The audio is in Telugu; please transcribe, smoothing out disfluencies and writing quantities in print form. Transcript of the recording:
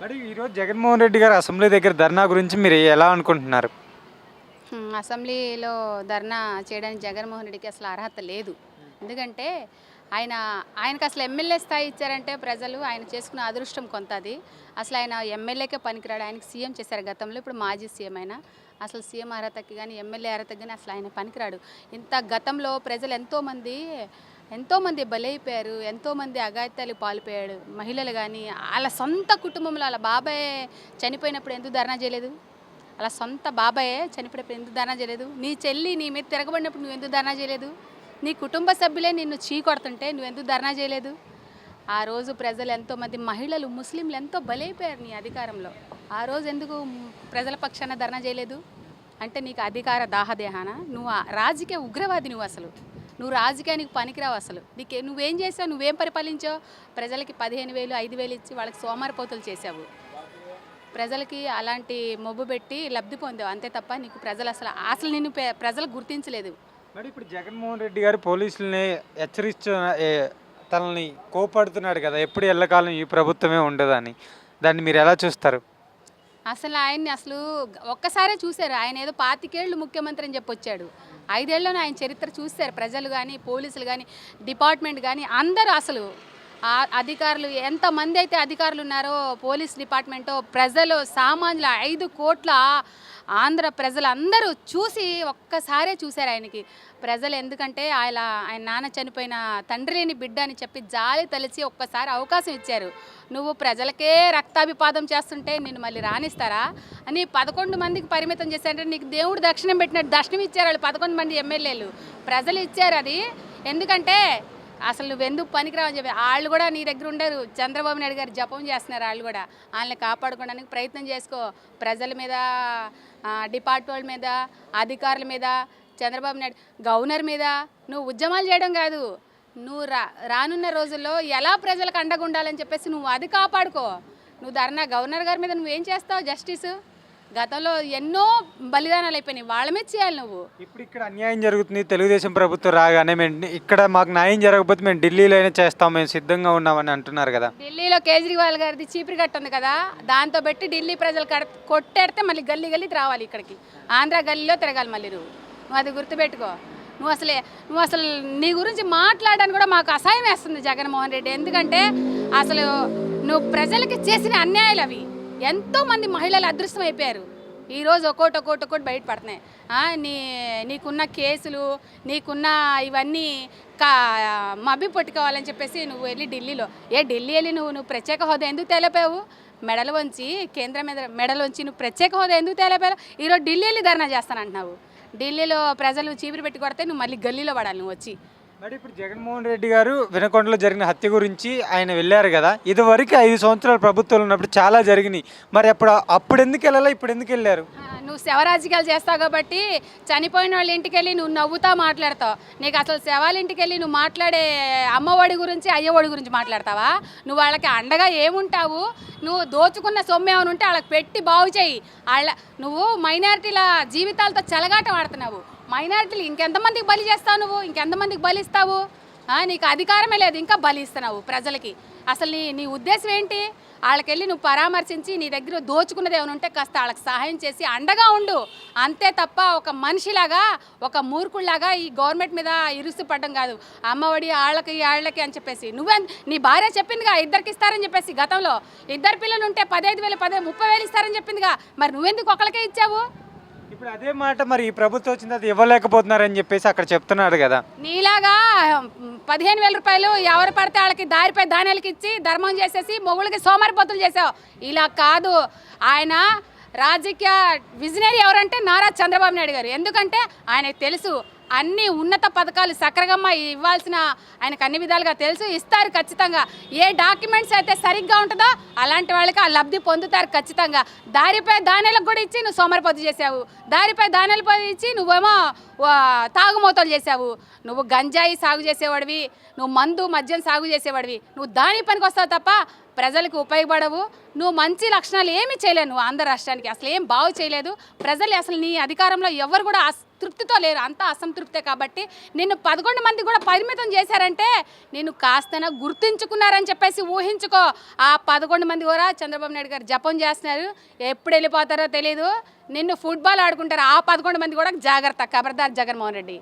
మరి ఈరోజు జగన్మోహన్ రెడ్డి గారు అసెంబ్లీ దగ్గర ధర్నా గురించి మీరు ఎలా అనుకుంటున్నారు? అసెంబ్లీలో ధర్నా చేయడానికి జగన్మోహన్ రెడ్డికి అసలు అర్హత లేదు. ఎందుకంటే ఆయన ఆయనకు అసలు ఎమ్మెల్యే స్థాయి ఇచ్చారంటే ప్రజలు ఆయన చేసుకున్న అదృష్టం కొంత అది. అసలు ఆయన ఎమ్మెల్యేకే పనికిరాడు. ఆయనకి సీఎం చేశారు గతంలో, ఇప్పుడు మాజీ సీఎం అయినా అసలు సీఎం అర్హతకి కానీ ఎమ్మెల్యే అర్హతకి కానీ అసలు ఆయన పనికిరాడు. ఇంత గతంలో ప్రజలు ఎంతోమంది బలైపోయారు, ఎంతోమంది అఘాయిత్యాలకు పాల్పోయాడు. మహిళలు కానీ వాళ్ళ సొంత కుటుంబంలో వాళ్ళ బాబాయ్ చనిపోయినప్పుడు ఎందుకు ధర్నా చేయలేదు? అలా సొంత బాబాయే చనిపోయినప్పుడు ఎందుకు ధర్నా చేయలేదు? నీ చెల్లి నీ మీద తిరగబడినప్పుడు నువ్వు ఎందుకు ధర్నా చేయలేదు? నీ కుటుంబ సభ్యులే నిన్ను చీకొడుతుంటే నువ్వు ఎందుకు ధర్నా చేయలేదు? ఆ రోజు ప్రజలు ఎంతోమంది మహిళలు ముస్లింలు ఎంతో బలైపోయారు నీ అధికారంలో. ఆ రోజు ఎందుకు ప్రజల పక్షాన ధర్నా చేయలేదు? అంటే నీకు అధికార దాహదేహాన నువ్వు రాజకీయ ఉగ్రవాది. నువ్వు రాజకీయానికి పనికిరావు. అసలు నువ్వేం చేసావు? నువ్వేం పరిపాలించావు? ప్రజలకి 15,000 5,000 ఇచ్చి వాళ్ళకి సోమరిపోతులు చేసావు. ప్రజలకి అలాంటి మొబ్బు పెట్టి లబ్ధి పొందావు అంతే తప్ప నీకు ప్రజలు అసలు నిన్ను ప్రజలు గుర్తించలేదు. మరి ఇప్పుడు జగన్మోహన్ రెడ్డి గారు పోలీసుల్ని హెచ్చరిస్తూ తనని కోపడుతున్నాడు కదా, ఎప్పుడు ఎల్లకాలం ఈ ప్రభుత్వమే ఉండదని. దాన్ని మీరు ఎలా చూస్తారు? అసలు ఆయన్ని ఒక్కసారే చూశారు. ఆయన ఏదో 25 ఏళ్ళు ముఖ్యమంత్రి అని చెప్పొచ్చాడు. 5 ఏళ్ళలోనే ఆయన చరిత్ర చూశారు ప్రజలు కానీ, పోలీసులు కానీ, డిపార్ట్మెంట్ కానీ అందరూ. అసలు అధికారులు ఎంతమంది అయితే అధికారులు ఉన్నారో పోలీస్ డిపార్ట్మెంటు, ప్రజలు సామాన్యులు 5 కోట్ల ఆంధ్ర ప్రజలు అందరూ ఒక్కసారే చూశారు ఆయనకి. ప్రజలు ఎందుకంటే ఆయన నాన్న చనిపోయిన తండ్రి లేని బిడ్డ అని చెప్పి జాలి తలిచి ఒక్కసారి అవకాశం ఇచ్చారు. నువ్వు ప్రజలకే రక్తాభిపాదం చేస్తుంటే నిన్ను మళ్ళీ రాణిస్తారా అని 11 మందికి పరిమితం చేశారంటే నీకు దేవుడు దక్షిణం పెట్టినట్టు దర్శనం ఇచ్చారు వాళ్ళు 11 మంది ఎమ్మెల్యేలు. ప్రజలు ఇచ్చారు అది. ఎందుకంటే అసలు నువ్వెందుకు పనికిరావని చెప్పి వాళ్ళు కూడా నీ దగ్గర ఉండరు. చంద్రబాబు నాయుడు గారు జపం చేస్తున్నారు. వాళ్ళు కూడా వాళ్ళని కాపాడుకోవడానికి ప్రయత్నం చేసుకో. ప్రజల మీద, డిపార్ట్మెంట్ మీద, అధికారుల మీద, చంద్రబాబు నాయుడు గవర్నర్ మీద నువ్వు ఉద్యమాలు చేయడం కాదు. నువ్వు రానున్న రోజుల్లో ఎలా ప్రజలకు అండగా ఉండాలని చెప్పేసి నువ్వు అది కాపాడుకో. నువ్వు గవర్నర్ గారి మీద నువ్వేం చేస్తావు? జస్టిస్ గతంలో ఎన్నో బలిదానాలు అయిపోయినాయి, వాళ్ళ మీద చేయాలి నువ్వు. ఇప్పుడు ఇక్కడ అన్యాయం జరుగుతుంది, తెలుగుదేశం ప్రభుత్వం రాగానే మేము ఇక్కడ మాకు న్యాయం జరగకపోతే మేము ఢిల్లీలో అయినా చేస్తాం, మేము సిద్ధంగా ఉన్నామని అంటున్నారు కదా. ఢిల్లీలో కేజ్రీవాల్ గారిది చీపురు కట్ట ఉంది కదా, దాంతో పెట్టి ఢిల్లీ ప్రజలు కొట్టేడితే మళ్ళీ గల్లీ రావాలి ఇక్కడికి, ఆంధ్ర గల్లీలో తిరగాలి మళ్ళీ. నువ్వు అది గుర్తుపెట్టుకో. నువ్వు అసలు నీ గురించి మాట్లాడడానికి కూడా మాకు అసహ్యం వేస్తుంది జగన్మోహన్ రెడ్డి. ఎందుకంటే అసలు నువ్వు ప్రజలకి చేసిన అన్యాయాలు అవి. ఎంతోమంది మహిళలు అదృష్టం అయిపోయారు. ఈరోజు ఒక్కోటి బయటపడుతున్నాయి. నీకున్న కేసులు, నీకున్న ఇవన్నీ మభ్య పట్టుకోవాలని చెప్పేసి నువ్వు వెళ్ళి ఢిల్లీలో ఢిల్లీ వెళ్ళి నువ్వు ప్రత్యేక హోదా ఎందుకు తేలిపావు? మెడలు వంచి కేంద్రం మీద మెడలు వంచి నువ్వు ప్రత్యేక హోదా ఎందుకు తేలిపావు? ఈరోజు ఢిల్లీ వెళ్ళి ధర్నా చేస్తానంటున్నావు. ఢిల్లీలో ప్రజలు చీపురు పెట్టి కొడితే నువ్వు మళ్ళీ గల్లీలో పడాలి నువ్వు వచ్చి. మరి ఇప్పుడు జగన్మోహన్ రెడ్డి గారు వినకొండలో జరిగిన హత్య గురించి ఆయన వెళ్ళారు కదా. ఇదివరకు 5 సంవత్సరాల ప్రభుత్వాలు ఉన్నప్పుడు చాలా జరిగినాయి. మరి అప్పుడు ఎందుకు వెళ్ళాలా, ఇప్పుడు ఎందుకు వెళ్ళారు? నువ్వు శవరాజకీయాలు చేస్తావు కాబట్టి చనిపోయిన వాళ్ళ ఇంటికి వెళ్ళి నువ్వు నవ్వుతా మాట్లాడతావు. నీకు అసలు శవాల ఇంటికి వెళ్ళి నువ్వు మాట్లాడే అమ్మఒడి గురించి, అయ్యఒడి గురించి మాట్లాడతావా? నువ్వు వాళ్ళకి అండగా ఏముంటావు? నువ్వు దోచుకున్న సొమ్ము ఏమైనా ఉంటే వాళ్ళకి పెట్టి బాగు చేయి. నువ్వు మైనారిటీల జీవితాలతో చెలగాటం ఆడుతున్నావు. మైనారిటీలు ఇంకెంతమందికి బలి చేస్తావు? నువ్వు ఇంకెంతమందికి బలిస్తావు? నీకు అధికారమే లేదు, ఇంకా బలి ఇస్తున్నావు ప్రజలకి. అసలు నీ ఉద్దేశం ఏంటి? వాళ్ళకెళ్ళి నువ్వు పరామర్శించి నీ దగ్గర దోచుకున్నది ఏమైనా ఉంటే కాస్త వాళ్ళకి సహాయం చేసి అండగా ఉండు. అంతే తప్ప ఒక మనిషిలాగా, ఒక మూర్ఖుల్లాగా ఈ గవర్నమెంట్ మీద ఇరుసుపడడం కాదు. అమ్మఒడి వాళ్ళకి అని చెప్పేసి నీ భార్య చెప్పిందిగా 2కి ఇస్తారని చెప్పేసి. గతంలో 2 పిల్లలు ఉంటే 15,000 30,000 ఇస్తారని చెప్పిందిగా. మరి నువ్వెందుకు ఒకళ్ళకే ఇచ్చావు? ఇప్పుడు అదే మాట మరి ఈ ప్రభుత్వం వచ్చింది అది ఇవ్వలేకపోతున్నారని చెప్పేసి అక్కడ చెప్తున్నాడు కదా. నీలాగా 15,000 రూపాయలు ఎవరు పడితే వాళ్ళకి దారిపై ధాన్యాలకి ఇచ్చి ధర్మం చేసేసి మొగుళ్ళకి సోమరిపోతులు చేసావు. ఇలా కాదు. ఆయన రాజకీయ విజనరీ ఎవరంటే నారా చంద్రబాబు నాయుడు గారు. ఎందుకంటే ఆయనకు తెలుసు అన్ని ఉన్నత పథకాలు సక్రమంగా ఇవ్వాల్సిన ఆయనకు అన్ని విధాలుగా తెలుసు. ఇస్తారు ఖచ్చితంగా. ఏ డాక్యుమెంట్స్ అయితే సరిగ్గా ఉంటుందో అలాంటి వాళ్ళకి ఆ లబ్ధి పొందుతారు ఖచ్చితంగా. దారిపై ధాన్యాలకు కూడా ఇచ్చి నువ్వు సోమరిపోతు చేసావు. దారిపై ధాన్యాలు ఇచ్చి నువ్వేమో తాగుమోతలు చేసావు. నువ్వు గంజాయి సాగు చేసేవాడివి, నువ్వు మద్యం సాగు చేసేవాడివి. నువ్వు దాని పనికి వస్తావు తప్ప ప్రజలకు ఉపయోగపడవు. నువ్వు మంచి లక్షణాలు ఏమీ చేయలేవు. నువ్వు ఆంధ్ర రాష్ట్రానికి అసలు ఏం బాగు చేయలేదు. ప్రజలు అసలు నీ అధికారంలో ఎవరు కూడా తృప్తితో లేరు, అంతా అసంతృప్తే. కాబట్టి నిన్ను 11 మంది కూడా పరిమితం చేశారంటే నిన్ను కాస్తన గుర్తించుకున్నారని చెప్పేసి ఊహించుకో. ఆ 11 మంది కూడా చంద్రబాబు నాయుడు గారు జపం చేస్తున్నారు. ఎప్పుడు వెళ్ళిపోతారో తెలియదు. నిన్ను ఫుట్బాల్ ఆడుకుంటారు. ఆ 11 మంది కూడా జాగ్రత్త, ఖబర్దార్ జగన్మోహన్ రెడ్డి.